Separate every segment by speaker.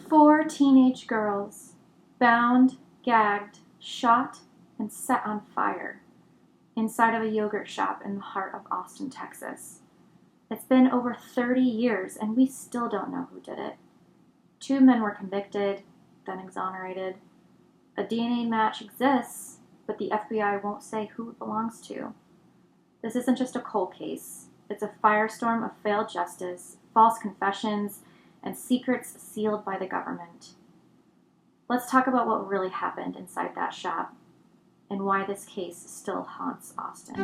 Speaker 1: 4 teenage girls, bound, gagged, shot, and set on fire inside of a yogurt shop in the heart of Austin, Texas. It's been over 30 years and we still don't know who did it. 2 men were convicted, then exonerated. A DNA match exists, but the FBI won't say who it belongs to. This isn't just a cold case. It's a firestorm of failed justice, false confessions, and secrets sealed by the government. Let's talk about what really happened inside that shop and why this case still haunts Austin.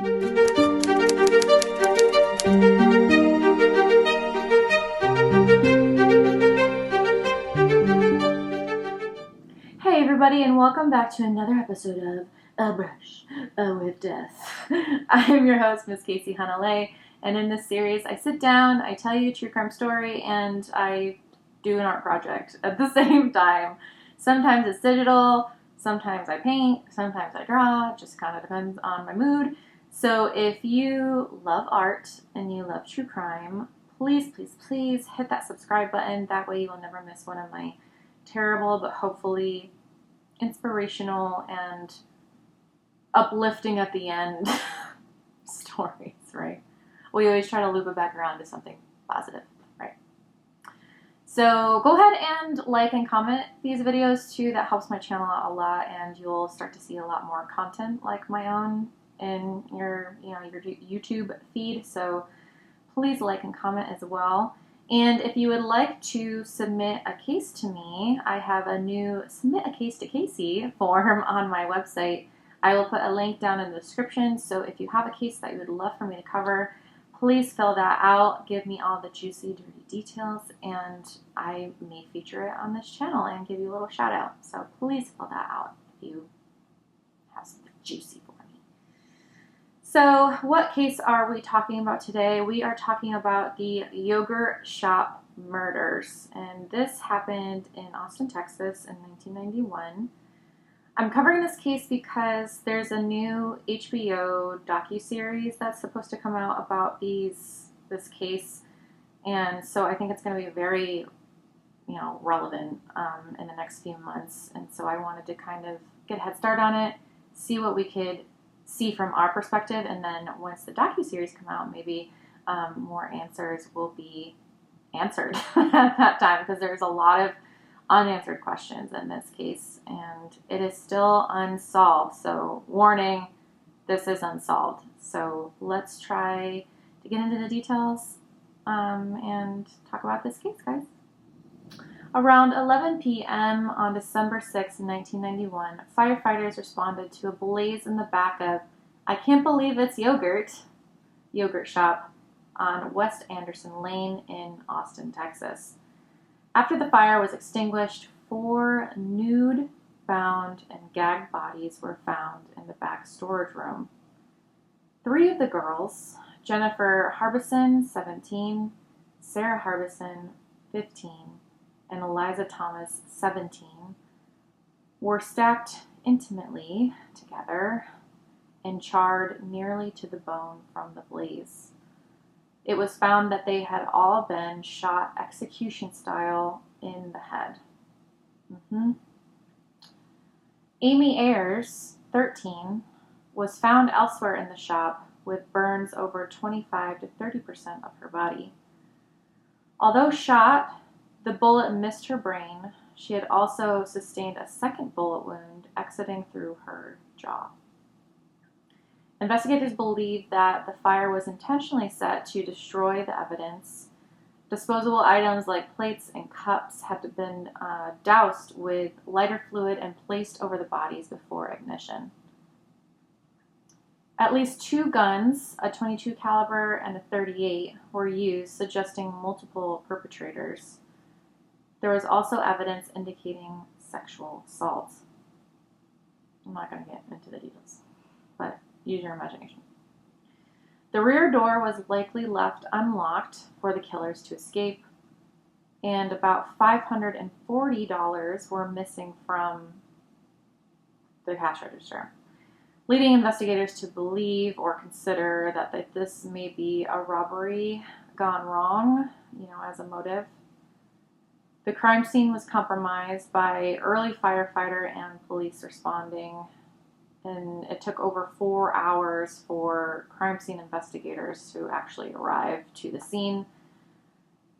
Speaker 1: Hey everybody, and welcome back to another episode of A Brush with Death. I'm your host, Miss Casey Hanalei, and in this series I sit down, I tell you a true crime story, and I do an art project at the same time. Sometimes it's digital, sometimes I paint, sometimes I draw. It just kind of depends on my mood. So if you love art and you love true crime, please, please, please hit that subscribe button. That way you will never miss one of my terrible but hopefully inspirational and uplifting at the end stories, right? We always try to loop it back around to something positive, right? So go ahead and like and comment these videos too. That helps my channel out a lot, and you'll start to see a lot more content like my own in your YouTube feed. So please like and comment as well. And if you would like to submit a case to me, I have a new Submit a Case to Casey form on my website. I will put a link down in the description. So if you have a case that you would love for me to cover, please fill that out. Give me all the juicy, dirty details, and I may feature it on this channel and give you a little shout out. So please fill that out if you have something juicy for me. So what case are we talking about today? We are talking about the yogurt shop murders, and this happened in Austin, Texas in 1991. I'm covering this case because there's a new HBO docuseries that's supposed to come out about this case, and so I think it's going to be very, relevant in the next few months. And so I wanted to kind of get a head start on it, see what we could see from our perspective, and then once the docuseries come out, maybe more answers will be answered at that time, because there's a lot of unanswered questions in this case, and it is still unsolved. So warning, this is unsolved. So let's try to get into the details and talk about this case, guys. Around 11 p.m. on December 6, 1991, firefighters responded to a blaze in the back of I Can't Believe It's Yogurt shop on West Anderson Lane in Austin, Texas. After the fire was extinguished, 4 nude, bound, and gagged bodies were found in the back storage room. 3 of the girls, Jennifer Harbison, 17, Sarah Harbison, 15, and Eliza Thomas, 17, were stacked intimately together and charred nearly to the bone from the blaze. It was found that they had all been shot execution style in the head. Amy Ayers, 13, was found elsewhere in the shop with burns over 25 to 30% of her body. Although shot, the bullet missed her brain. She had also sustained a second bullet wound exiting through her jaw. Investigators believe that the fire was intentionally set to destroy the evidence. Disposable items like plates and cups had been doused with lighter fluid and placed over the bodies before ignition. At least 2 guns, a .22 caliber and a .38, were used, suggesting multiple perpetrators. There was also evidence indicating sexual assault. I'm not going to get into the details, but use your imagination. The rear door was likely left unlocked for the killers to escape, and about $540 were missing from the cash register, leading investigators to believe or consider that this may be a robbery gone wrong, as a motive. The crime scene was compromised by early firefighter and police responding, and it took over 4 hours for crime scene investigators to actually arrive to the scene.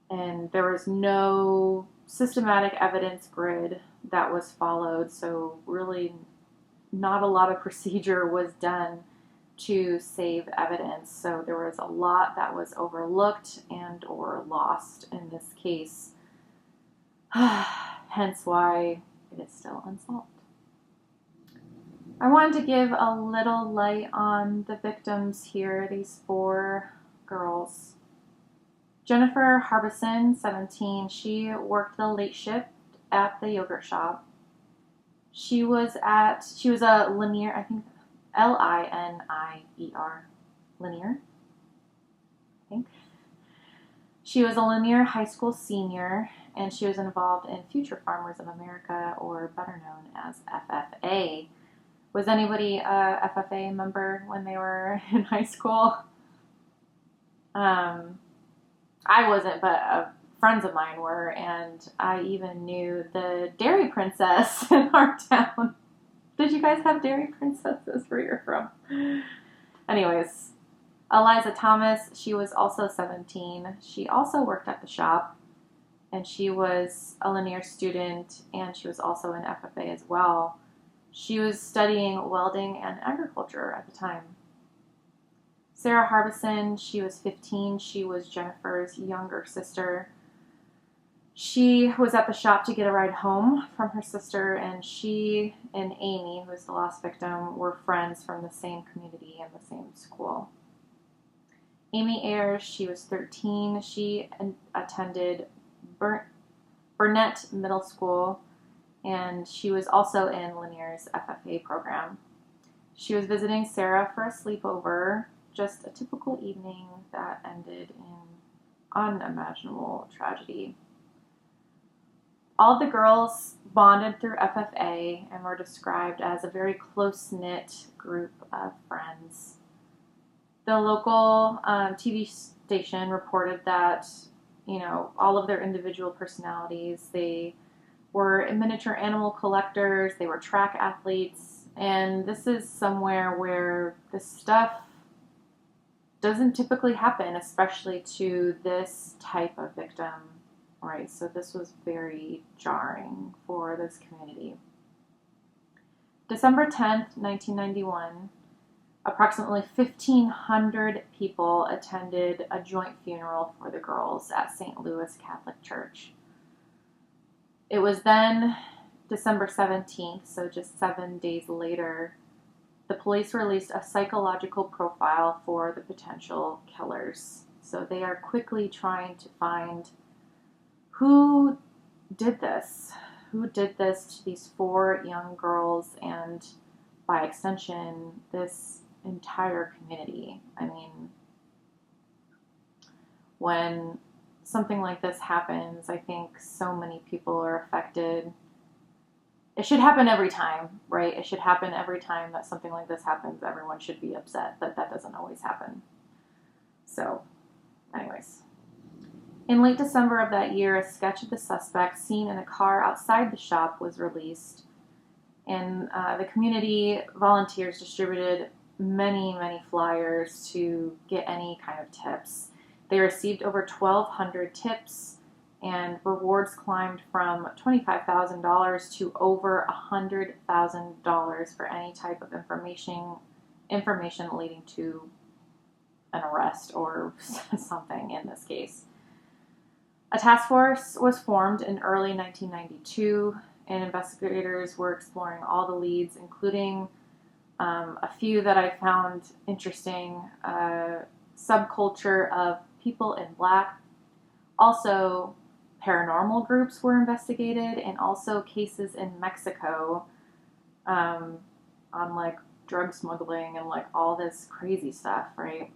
Speaker 1: And there was no systematic evidence grid that was followed, so really not a lot of procedure was done to save evidence. So there was a lot that was overlooked and or lost in this case. Hence why it is still unsolved. I wanted to give a little light on the victims here, these 4 girls. Jennifer Harbison, 17, she worked the late shift at the yogurt shop. She was a linear, I think, Linier, linear, I think. She was a linear high school senior, and she was involved in Future Farmers of America, or better known as FFA. Was anybody a FFA member when they were in high school? I wasn't, but friends of mine were, and I even knew the Dairy Princess in our town. Did you guys have Dairy Princesses where you're from? Anyways, Eliza Thomas, she was also 17. She also worked at the shop, and she was a linear student, and she was also in FFA as well. She was studying welding and agriculture at the time. Sarah Harbison, she was 15. She was Jennifer's younger sister. She was at the shop to get a ride home from her sister, and she and Amy, who was the last victim, were friends from the same community and the same school. Amy Ayers, she was 13. She attended Burnett Middle School, and she was also in Lanier's FFA program. She was visiting Sarah for a sleepover, just a typical evening that ended in unimaginable tragedy. All the girls bonded through FFA and were described as a very close-knit group of friends. The local TV station reported that, all of their individual personalities, they were miniature animal collectors, they were track athletes, and this is somewhere where this stuff doesn't typically happen, especially to this type of victim, right? So this was very jarring for this community. December 10th, 1991, approximately 1,500 people attended a joint funeral for the girls at St. Louis Catholic Church. It was then December 17th, so just 7 days later, the police released a psychological profile for the potential killers. So they are quickly trying to find who did this. Who did this to these 4 young girls, and by extension, this entire community. I mean, when something like this happens, I think so many people are affected. It should happen every time, right? It should happen every time that something like this happens. Everyone should be upset, but that doesn't always happen. So, anyways. In late December of that year, a sketch of the suspect seen in a car outside the shop was released, and the community volunteers distributed many, many flyers to get any kind of tips. They received over 1,200 tips, and rewards climbed from $25,000 to over $100,000 for any type of information leading to an arrest or something in this case. A task force was formed in early 1992, and investigators were exploring all the leads, including a few that I found interesting. Subculture of people in black. Also, paranormal groups were investigated, and also cases in Mexico on like drug smuggling and like all this crazy stuff, right?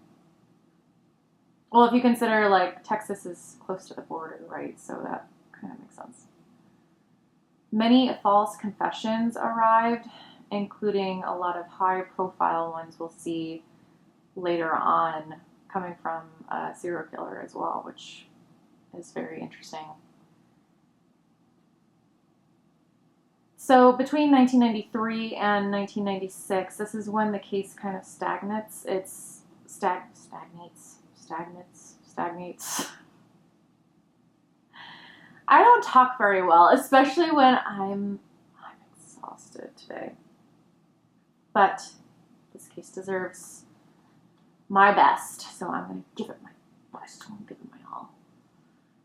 Speaker 1: Well, if you consider like Texas is close to the border, right? So that kind of makes sense. Many false confessions arrived, including a lot of high-profile ones we'll see later on, coming from a serial killer as well, which is very interesting. So between 1993 and 1996, this is when the case kind of stagnates. Stagnates. I don't talk very well, especially when I'm exhausted today. But this case deserves my best, so I'm going to give it my best. I'm going to give it my all.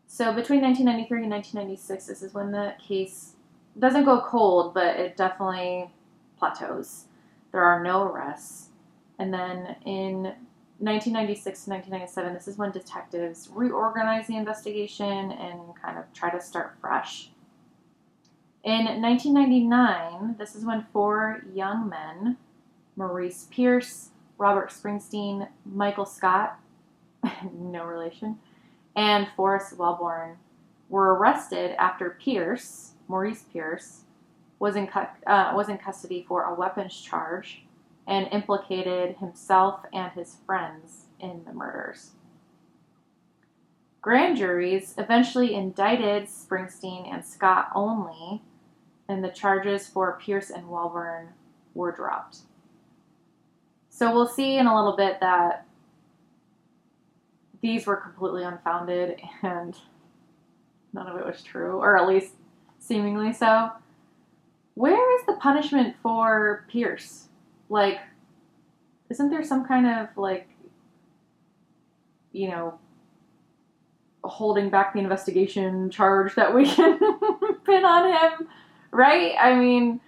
Speaker 1: So between 1993 and 1996, this is when the case doesn't go cold, but it definitely plateaus. There are no arrests. And then in 1996 to 1997, this is when detectives reorganize the investigation and kind of try to start fresh. In 1999, this is when 4 young men, Maurice Pierce, Robert Springsteen, Michael Scott, no relation, and Forrest Wellborn were arrested after Maurice Pierce, was in custody for a weapons charge and implicated himself and his friends in the murders. Grand juries eventually indicted Springsteen and Scott only, and the charges for Pierce and Wellborn were dropped. So we'll see in a little bit that these were completely unfounded and none of it was true, or at least seemingly so. Where is the punishment for Pierce? Like, isn't there some kind of, like, holding back the investigation charge that we can pin on him, right? I mean,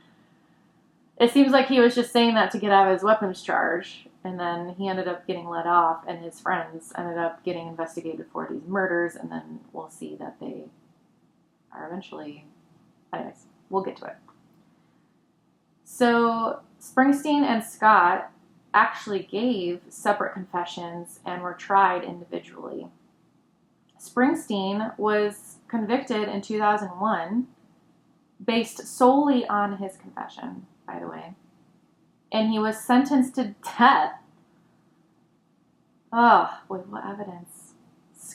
Speaker 1: it seems like he was just saying that to get out of his weapons charge, and then he ended up getting let off, and his friends ended up getting investigated for these murders, and then we'll see that they are eventually... Anyways, we'll get to it. So Springsteen and Scott actually gave separate confessions and were tried individually. Springsteen was convicted in 2001 based solely on his confession, by the way. And he was sentenced to death. With what evidence?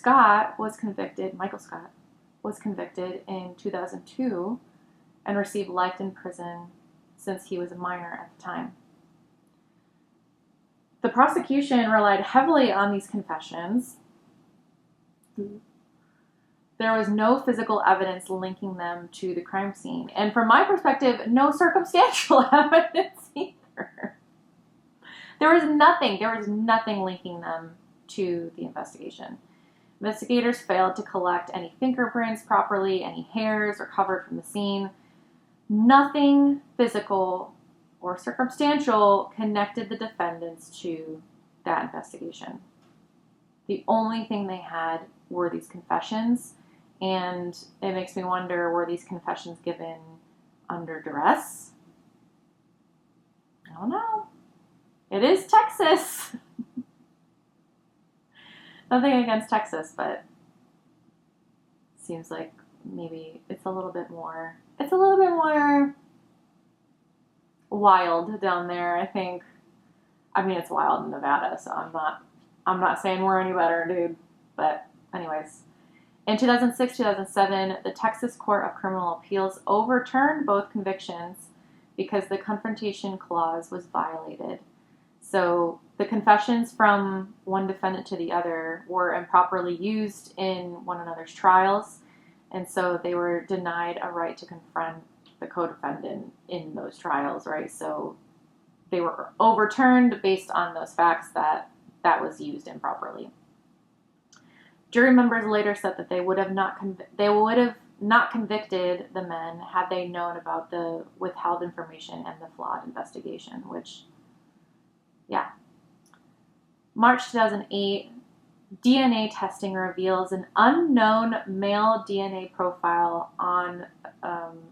Speaker 1: Michael Scott, was convicted in 2002 and received life in prison since he was a minor at the time. The prosecution relied heavily on these confessions. There was no physical evidence linking them to the crime scene. And from my perspective, no circumstantial evidence either. There was nothing linking them to the investigation. Investigators failed to collect any fingerprints properly, any hairs recovered from the scene. Nothing physical or circumstantial connected the defendants to that investigation. The only thing they had were these confessions, and it makes me wonder, were these confessions given under duress? I don't know. It is Texas. Nothing against Texas, but seems like maybe it's a little bit more wild down there, I think. I mean, it's wild in Nevada, so I'm not saying we're any better, dude. But anyways, in 2006, 2007, the Texas Court of Criminal Appeals overturned both convictions because the confrontation clause was violated. So the confessions from one defendant to the other were improperly used in one another's trials, and so they were denied a right to confront the co-defendant in those trials, right? So they were overturned based on those facts that was used improperly. Jury members later said that they would have not convicted the men had they known about the withheld information and the flawed investigation, which, yeah. March 2008, DNA testing reveals an unknown male DNA profile on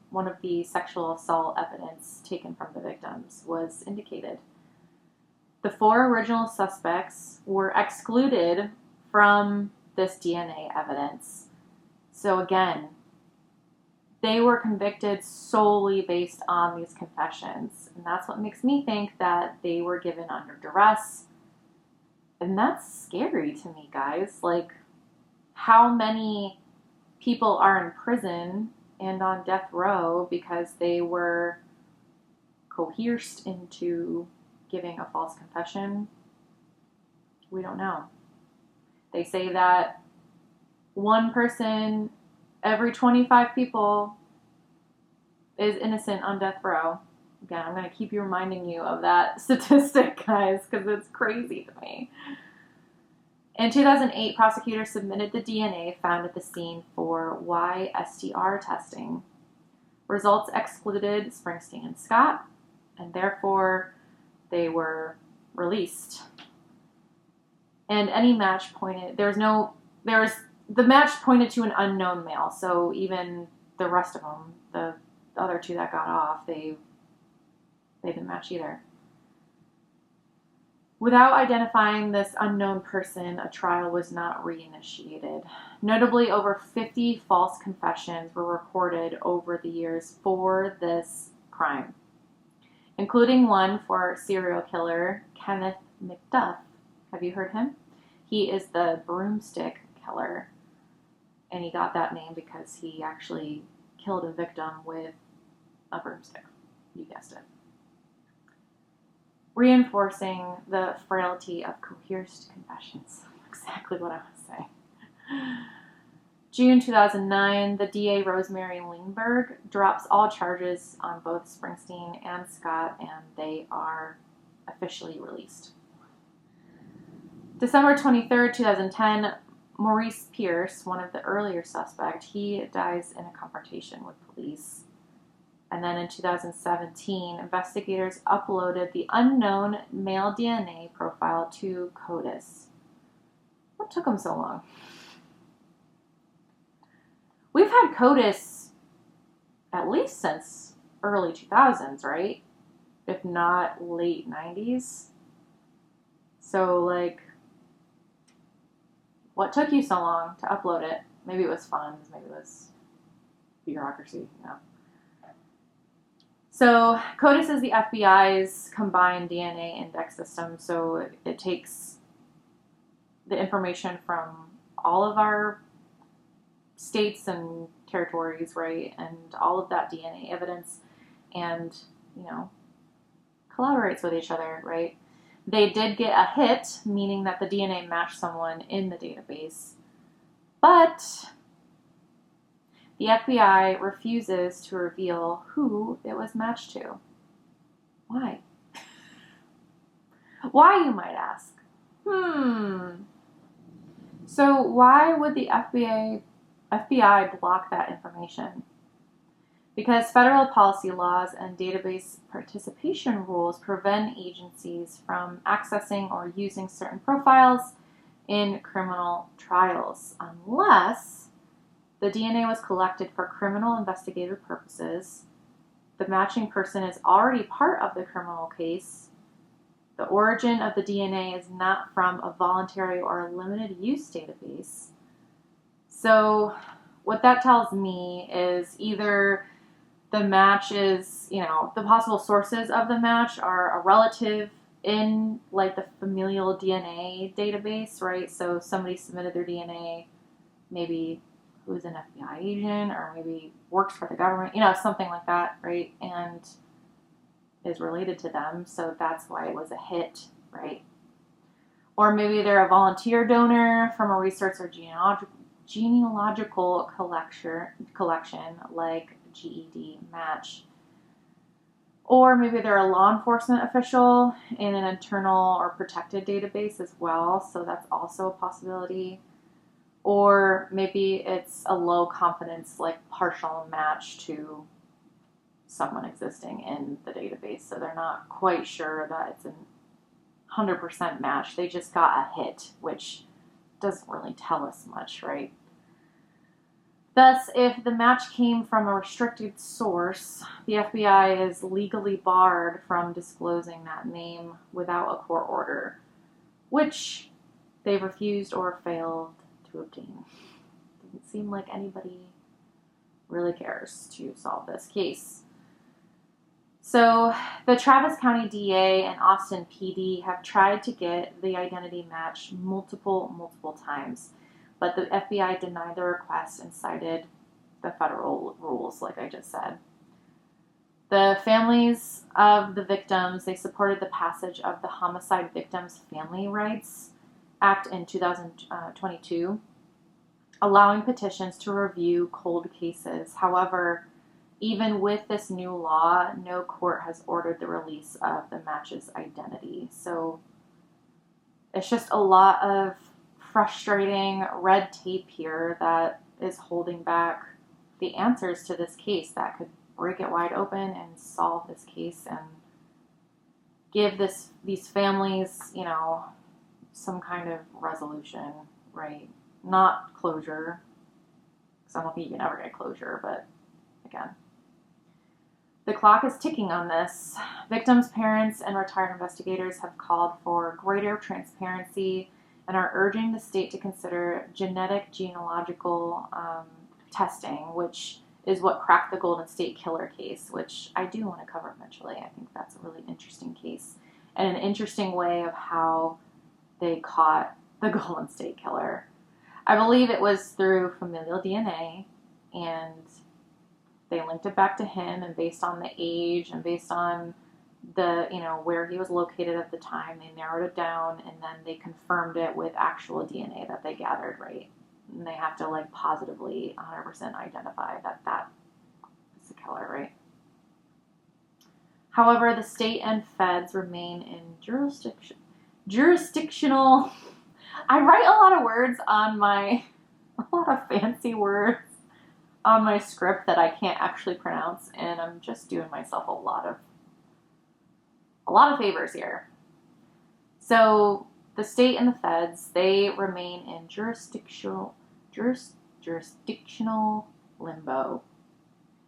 Speaker 1: one of the sexual assault evidence taken from the victims was indicated. The 4 original suspects were excluded from this DNA evidence. So again, they were convicted solely based on these confessions. And that's what makes me think that they were given under duress. And that's scary to me, guys. Like, how many people are in prison and on death row because they were coerced into giving a false confession? We don't know. They say that one person every 25 people is innocent on death row. Again, I'm going to keep reminding you of that statistic, guys, because it's crazy to me. In 2008, prosecutors submitted the DNA found at the scene for Y-STR testing. Results excluded Springsteen and Scott, and therefore they were released. And any match pointed, the match pointed to an unknown male, so even the rest of them, the other two that got off, they didn't match either. Without identifying this unknown person, a trial was not reinitiated. Notably, over 50 false confessions were recorded over the years for this crime, including one for serial killer Kenneth McDuff. Have you heard him? He is the broomstick killer, and he got that name because he actually killed a victim with a broomstick. You guessed it. Reinforcing the frailty of coerced confessions. Exactly what I was saying. June 2009, the DA Rosemary Lindbergh drops all charges on both Springsteen and Scott, and they are officially released. December 23rd, 2010, Maurice Pierce, one of the earlier suspects, he dies in a confrontation with police. And then in 2017, investigators uploaded the unknown male DNA profile to CODIS. What took them so long? We've had CODIS at least since early 2000s, right? If not late 90s. So, like, what took you so long to upload it? Maybe it was funds, maybe it was bureaucracy, you know. So CODIS is the FBI's combined DNA index system. So it takes the information from all of our states and territories, right, and all of that DNA evidence, and, you know, collaborates with each other, right? They did get a hit, meaning that the DNA matched someone in the database, but the FBI refuses to reveal who it was matched to. Why? Why, you might ask? So why would the FBI block that information? Because federal policy laws and database participation rules prevent agencies from accessing or using certain profiles in criminal trials, unless the DNA was collected for criminal investigative purposes, the matching person is already part of the criminal case, the origin of the DNA is not from a voluntary or limited use database. So what that tells me is either the match is, you know, the possible sources of the match are a relative in, like, the familial DNA database, right? So somebody submitted their DNA, maybe who's an FBI agent or maybe works for the government, you know, something like that, right? And is related to them, so that's why it was a hit, right? Or maybe they're a volunteer donor from a research or genealogical collection like GED match. Or maybe they're a law enforcement official in an internal or protected database as well, so that's also a possibility. Or maybe it's a low confidence, like, partial match to someone existing in the database, so they're not quite sure that it's a 100% match. They just got a hit, which doesn't really tell us much, right? Thus, if the match came from a restricted source, the FBI is legally barred from disclosing that name without a court order, which they've refused or failed to obtain. Doesn't seem like anybody really cares to solve this case. So the Travis County DA and Austin PD have tried to get the identity match multiple times, but the FBI denied the request and cited the federal rules, like I just said. The families of the victims, they supported the passage of the Homicide Victims Family Rights Act in 2022, allowing petitions to review cold cases. However, even with this new law, no court has ordered the release of the match's identity. So it's just a lot of frustrating red tape here that is holding back the answers to this case that could break it wide open and solve this case and give these families, some kind of resolution, right? Not closure, because I don't think you can ever get closure, but again, the clock is ticking on this. Victims' parents and retired investigators have called for greater transparency and are urging the state to consider genealogical testing, which is what cracked the Golden State Killer case, which I do want to cover eventually. I think that's a really interesting case and an interesting way of how they caught the Golden State Killer. I believe it was through familial DNA, and they linked it back to him, and based on the age and based on the, where he was located at the time, they narrowed it down, and then they confirmed it with actual DNA that they gathered, right? And they have to positively 100% identify that is the killer, right? However, the state and feds remain in jurisdictional. I write a lot of words on a lot of fancy words on my script that I can't actually pronounce, and I'm just doing myself a lot of favors here. So the state and the feds, they remain in jurisdictional limbo.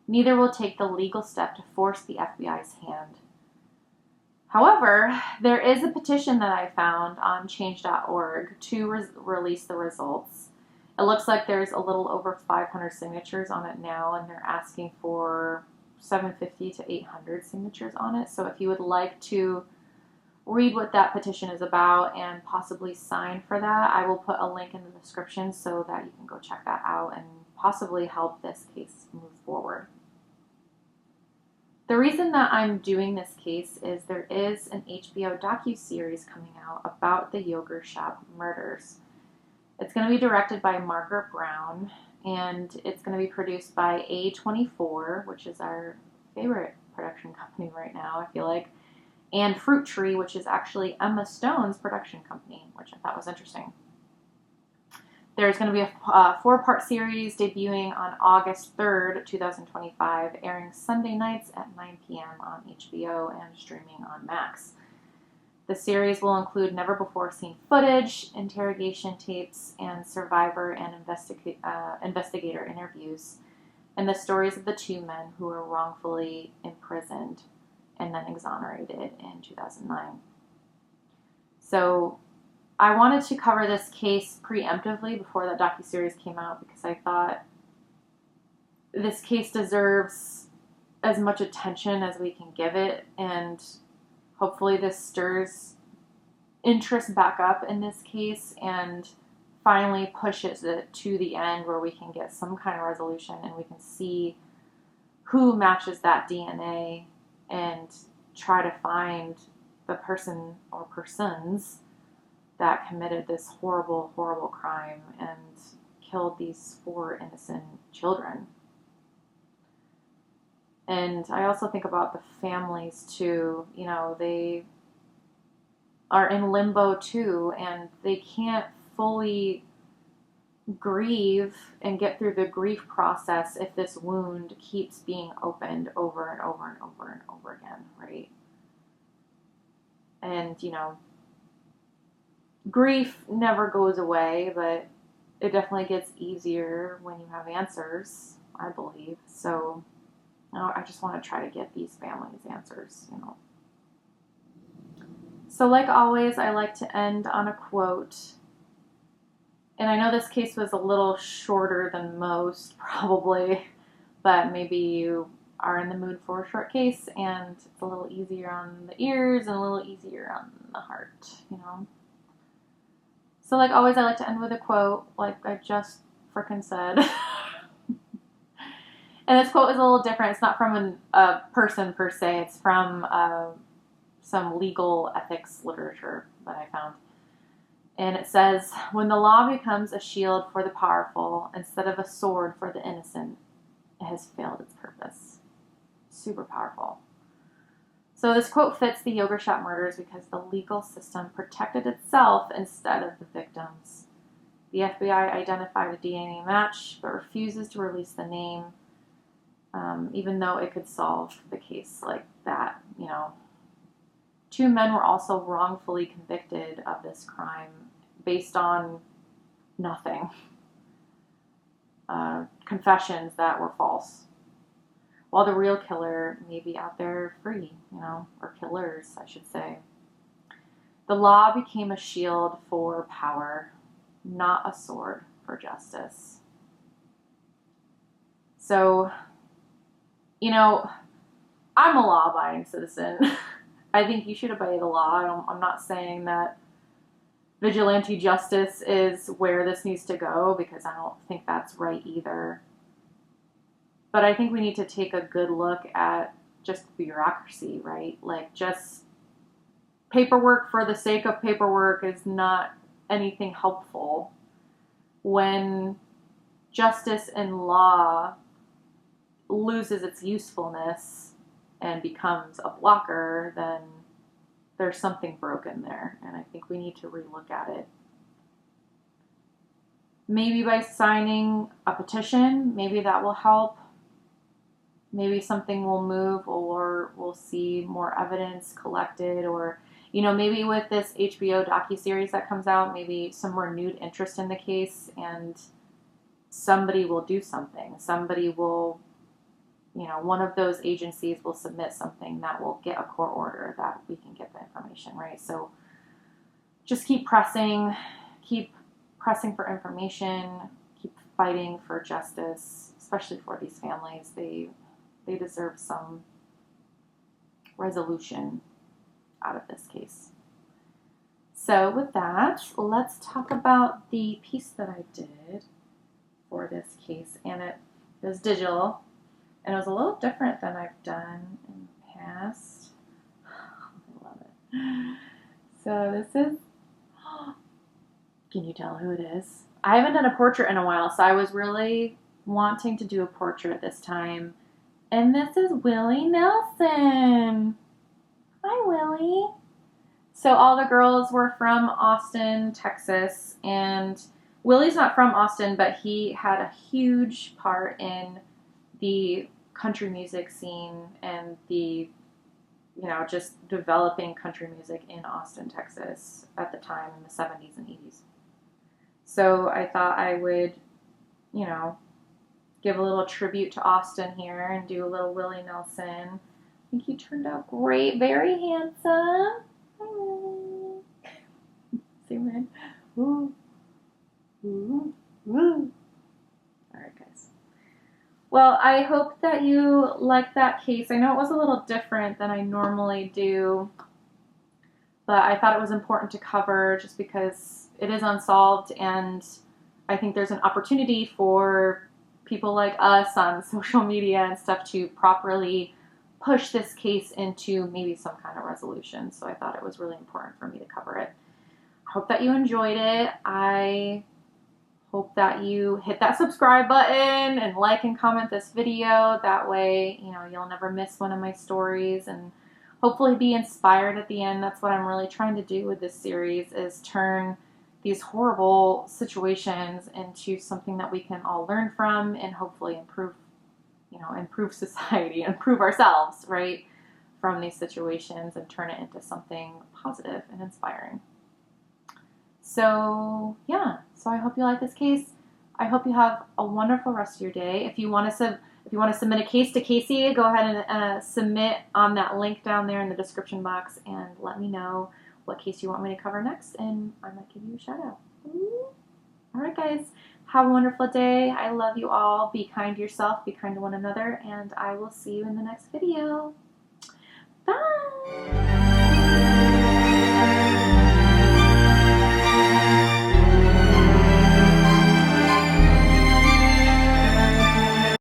Speaker 1: Neither will take the legal step to force the FBI's hand. However, there is a petition that I found on change.org to release the results. It looks like there's a little over 500 signatures on it now, and they're asking for 750 to 800 signatures on it. So if you would like to read what that petition is about and possibly sign for that, I will put a link in the description so that you can go check that out and possibly help this case move forward. The reason that I'm doing this case is there is an HBO docuseries coming out about the yogurt shop murders. It's going to be directed by Margaret Brown, and it's going to be produced by A24, which is our favorite production company right now, I feel like, and Fruit Tree, which is actually Emma Stone's production company, which I thought was interesting. There's going to be a 4-part series debuting on August 3rd, 2025, airing Sunday nights at 9 p.m. on HBO and streaming on Max. The series will include never-before-seen footage, interrogation tapes, and survivor and investigator interviews, and the stories of the 2 men who were wrongfully imprisoned and then exonerated in 2009. So I wanted to cover this case preemptively before that docuseries came out because I thought this case deserves as much attention as we can give it, and hopefully this stirs interest back up in this case and finally pushes it to the end where we can get some kind of resolution and we can see who matches that DNA and try to find the person or persons that committed this horrible, horrible crime and killed these 4 innocent children. And I also think about the families too. They are in limbo too, and they can't fully grieve and get through the grief process if this wound keeps being opened over and over and over and over again, right? And, grief never goes away, but it definitely gets easier when you have answers, I believe. So I just want to try to get these families answers, So like always, I like to end on a quote. And I know this case was a little shorter than most, probably, but maybe you are in the mood for a short case and it's a little easier on the ears and a little easier on the heart, So like always, I like to end with a quote, like I just frickin' said. And this quote is a little different. It's not from a person per se. It's from some legal ethics literature that I found. And it says, when the law becomes a shield for the powerful instead of a sword for the innocent, it has failed its purpose. Super powerful. So this quote fits the Yogurt Shop murders because the legal system protected itself instead of the victims. The FBI identified a DNA match, but refuses to release the name, even though it could solve the case like that. You know, 2 men were also wrongfully convicted of this crime based on nothing. Confessions that were false. While the real killer may be out there free, you know, or killers, I should say. The law became a shield for power, not a sword for justice. So, you know, I'm a law-abiding citizen. I think you should obey the law. I'm not saying that vigilante justice is where this needs to go, because I don't think that's right either. But I think we need to take a good look at just bureaucracy, right? Like, just paperwork for the sake of paperwork is not anything helpful. When justice and law loses its usefulness and becomes a blocker, then there's something broken there. And I think we need to relook at it. Maybe by signing a petition, maybe that will help. Maybe something will move, or we'll see more evidence collected, or, you know, maybe with this HBO docuseries that comes out, maybe some renewed interest in the case, and somebody will do something. Somebody will, you know, one of those agencies will submit something that will get a court order that we can get the information, right? So just keep pressing for information, keep fighting for justice, especially for these families. They deserve some resolution out of this case. So with that, let's talk about the piece that I did for this case. And it was digital, and it was a little different than I've done in the past. I love it. So this is, can you tell who it is? I haven't done a portrait in a while, so I was really wanting to do a portrait this time. And this is Willie Nelson. Hi, Willie. So all the girls were from Austin, Texas, and Willie's not from Austin, but he had a huge part in the country music scene and the, you know, just developing country music in Austin, Texas at the time in the 70s and 80s. So I thought I would, you know, give a little tribute to Austin here and do a little Willie Nelson. I think he turned out great. Very handsome. Hi, Willie. Zoom in. Ooh. Ooh. Ooh. All right, guys. Well, I hope that you liked that case. I know it was a little different than I normally do, but I thought it was important to cover just because it is unsolved, and I think there's an opportunity for people like us on social media and stuff to properly push this case into maybe some kind of resolution. So I thought it was really important for me to cover it. I hope that you enjoyed it. I hope that you hit that subscribe button and like and comment this video. That way, you know, you'll never miss one of my stories, and hopefully be inspired at the end. That's what I'm really trying to do with this series, is turn these horrible situations into something that we can all learn from and hopefully improve, you know, improve society, improve ourselves, right, from these situations, and turn it into something positive and inspiring. So yeah, so I hope you like this case. I hope you have a wonderful rest of your day. If you want to submit a case to Casey, go ahead and submit on that link down there in the description box, and let me know what case you want me to cover next, and I might give you a shout out. Ooh. All right, guys, have a wonderful day. I love you all. Be kind to yourself, be kind to one another, and I will see you in the next video. Bye.